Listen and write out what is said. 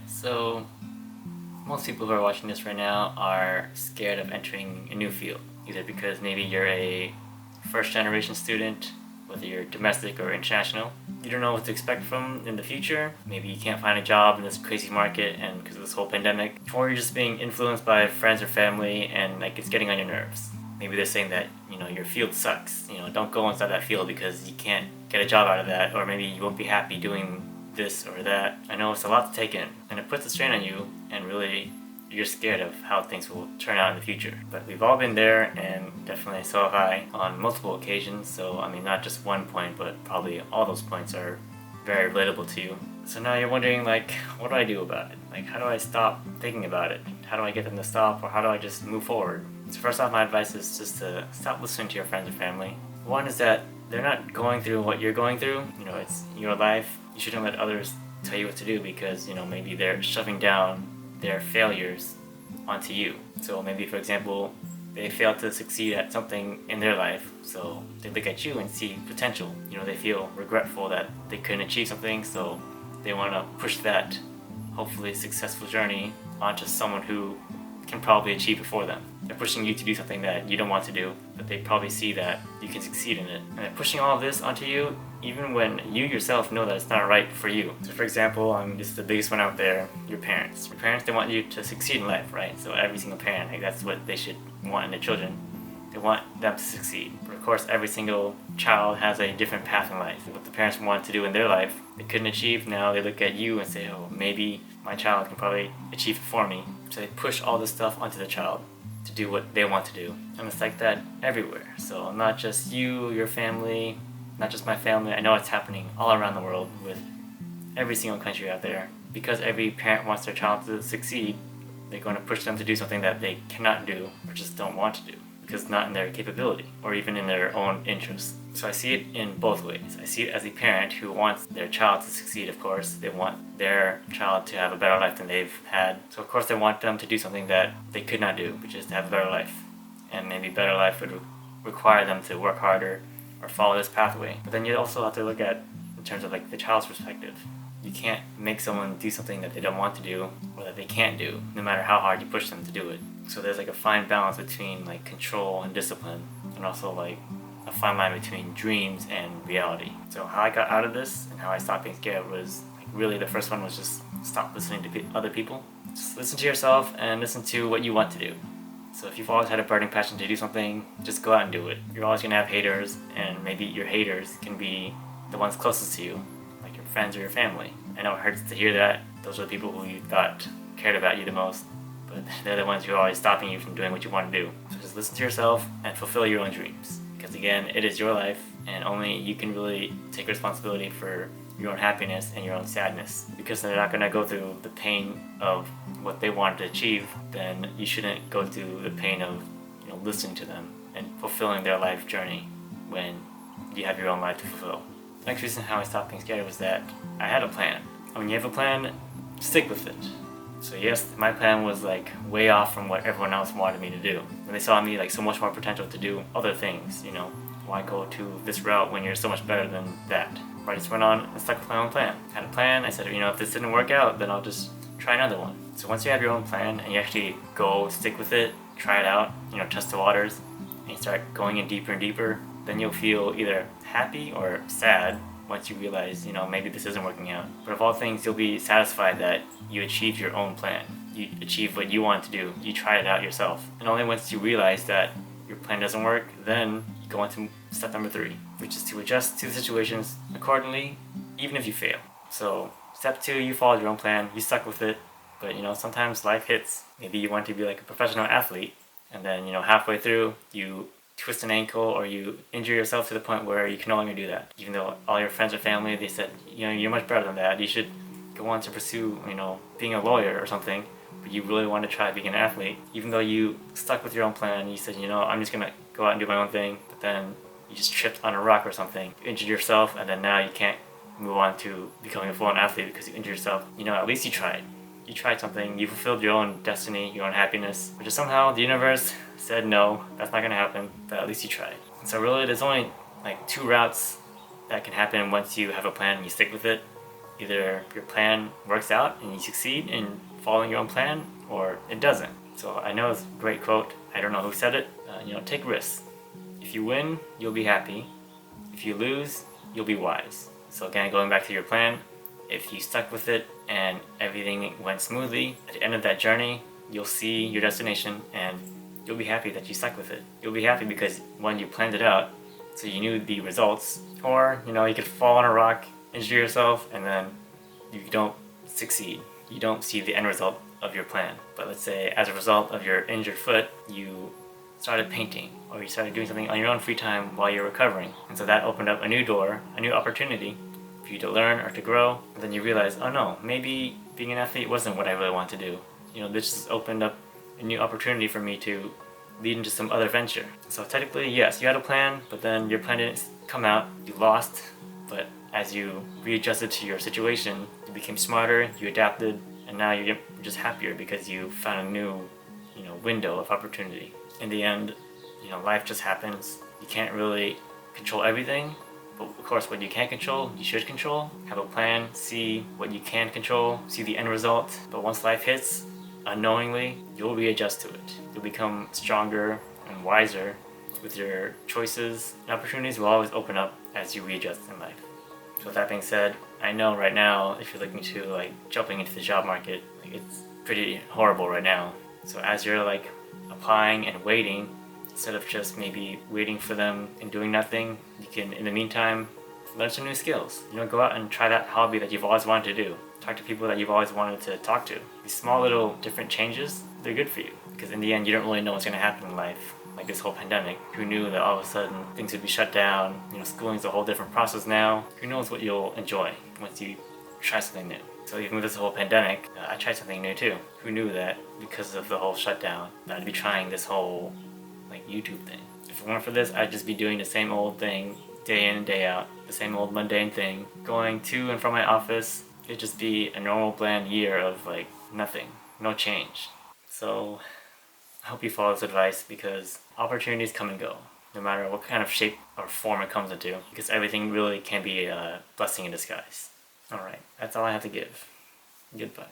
So most people who are watching this right now are scared of entering a new field, either because maybe you're a first generation student, whether you're domestic or international. You don't know what to expect from in the future. Maybe you can't find a job in this crazy market and because of this whole pandemic, or you're just being influenced by friends or family and like it's getting on your nerves. Maybe they're saying that, your field sucks. Don't go inside that field because you can't get a job out of that, or maybe you won't be happy doing this or that. I know it's a lot to take in, and it puts a strain on you, and really you're scared of how things will turn out in the future. But we've all been there, and definitely so have I on multiple occasions. So I mean, not just one point, but probably all those points are very relatable to you. So now you're wondering, like, what do I do about it? Like, how do I stop thinking about it? How do I get them to stop, or how do I just move forward? So first off, my advice is just to stop listening to your friends or family. One is that they're not going through what you're going through. It's your life. You shouldn't let others tell you what to do because, maybe they're shoving down their failures onto you. So maybe, for example, they fail to succeed at something in their life, so they look at you and see potential. They feel regretful that they couldn't achieve something, so they want to push that hopefully successful journey onto someone who can probably achieve it for them. They're pushing you to do something that you don't want to do, but they probably see that you can succeed in it. And they're pushing all of this onto you even when you yourself know that it's not right for you. So for example, this is the biggest one out there, your parents. Your parents, they want you to succeed in life, right? So every single parent, that's what they should want in their children. They want them to succeed. But of course, every single child has a different path in life. What the parents want to do in their life, they couldn't achieve. Now they look at you and say, oh, maybe my child can probably achieve it for me. So they push all this stuff onto the child to do what they want to do. And it's like that everywhere. So not just you, your family, not just my family. I know it's happening all around the world with every single country out there. Because every parent wants their child to succeed, they're going to push them to do something that they cannot do or just don't want to do because it's not in their capability or even in their own interest. So I see it in both ways. I see it as a parent who wants their child to succeed, of course. They want their child to have a better life than they've had. So of course they want them to do something that they could not do, which is to have a better life. And maybe a better life would require them to work harder or follow this pathway. But then you also have to look at in terms of like the child's perspective. You can't make someone do something that they don't want to do or that they can't do, no matter how hard you push them to do it. So there's like a fine balance between like control and discipline, and also like a fine line between dreams and reality. So how I got out of this and how I stopped being scared was like really the first one was just stop listening to other people. Just listen to yourself and listen to what you want to do. So if you've always had a burning passion to do something, just go out and do it. You're always going to have haters, and maybe your haters can be the ones closest to you, like your friends or your family. I know it hurts to hear that. Those are the people who you thought cared about you the most, but they're the ones who are always stopping you from doing what you want to do. So just listen to yourself and fulfill your own dreams. Because again, it is your life, and only you can really take responsibility for your own happiness and your own sadness. Because they're not going to go through the pain of what they wanted to achieve, then you shouldn't go through the pain of listening to them and fulfilling their life journey when you have your own life to fulfill. The next reason how I stopped being scared was that I had a plan. And when you have a plan, stick with it. So yes, my plan was like way off from what everyone else wanted me to do. And they saw me like so much more potential to do other things, Why go to this route when you're so much better than that? I just went on and stuck with my own plan. I had a plan, I said, if this didn't work out, then I'll just try another one. So once you have your own plan and you actually go stick with it, try it out, test the waters, and you start going in deeper and deeper, then you'll feel either happy or sad once you realize, maybe this isn't working out. But of all things, you'll be satisfied that you achieved your own plan. You achieved what you wanted to do. You tried it out yourself. And only once you realize that your plan doesn't work, then you go on to step number 3, which is to adjust to the situations accordingly, even if you fail. So step 2, you followed your own plan, you stuck with it, but sometimes life hits. Maybe you want to be like a professional athlete, and then halfway through you twist an ankle or you injure yourself to the point where you can no longer do that. Even though all your friends or family, they said, you're much better than that, you should go on to pursue, being a lawyer or something, but you really want to try being an athlete. Even though you stuck with your own plan, you said, I'm just going to go out and do my own thing, but then you just tripped on a rock or something, you injured yourself, and then now you can't move on to becoming a full-on athlete because you injured yourself. At least you tried. You tried something, you fulfilled your own destiny, your own happiness, but just somehow the universe said no, that's not going to happen, but at least you tried. And so really there's only like 2 routes that can happen once you have a plan and you stick with it. Either your plan works out and you succeed in following your own plan, or it doesn't. So I know it's a great quote. I don't know who said it. Take risks. If you win, you'll be happy. If you lose, you'll be wise. So again, going back to your plan, if you stuck with it and everything went smoothly, at the end of that journey, you'll see your destination and you'll be happy that you stuck with it. You'll be happy because one, you planned it out, so you knew the results. Or, you could fall on a rock, injure yourself, and then you don't succeed. You don't see the end result of your plan. But let's say as a result of your injured foot, you started painting, or you started doing something on your own free time while you're recovering. And so that opened up a new door, a new opportunity for you to learn or to grow. And then you realize, oh no, maybe being an athlete wasn't what I really want to do. This just opened up a new opportunity for me to lead into some other venture. So technically, yes, you had a plan, but then your plan didn't come out, you lost. But as you readjusted to your situation, you became smarter, you adapted, and now you're just happier because you found a new, window of opportunity. In the end, life just happens. You can't really control everything, but of course what you can control, you should control. Have a plan, see what you can control, see the end result. But once life hits, unknowingly, you'll readjust to it. You'll become stronger and wiser with your choices, and opportunities will always open up as you readjust in life. So with that being said, I know right now, if you're looking to jumping into the job market, it's pretty horrible right now. So as you're applying and waiting, instead of just maybe waiting for them and doing nothing, you can, in the meantime, learn some new skills. Go out and try that hobby that you've always wanted to do. Talk to people that you've always wanted to talk to. These small little different changes, they're good for you. Because in the end, you don't really know what's going to happen in life. Like this whole pandemic, who knew that all of a sudden things would be shut down? Schooling's a whole different process now. Who knows what you'll enjoy once you try something new? So even with this whole pandemic, I tried something new too. Who knew that because of the whole shutdown, that I'd be trying this whole YouTube thing? If it weren't for this, I'd just be doing the same old thing day in and day out, the same old mundane thing, going to and from my office. It'd just be a normal bland year of nothing, no change. So I hope you follow this advice, because opportunities come and go, no matter what kind of shape or form it comes into, because everything really can be a blessing in disguise. Alright, that's all I have to give. Goodbye.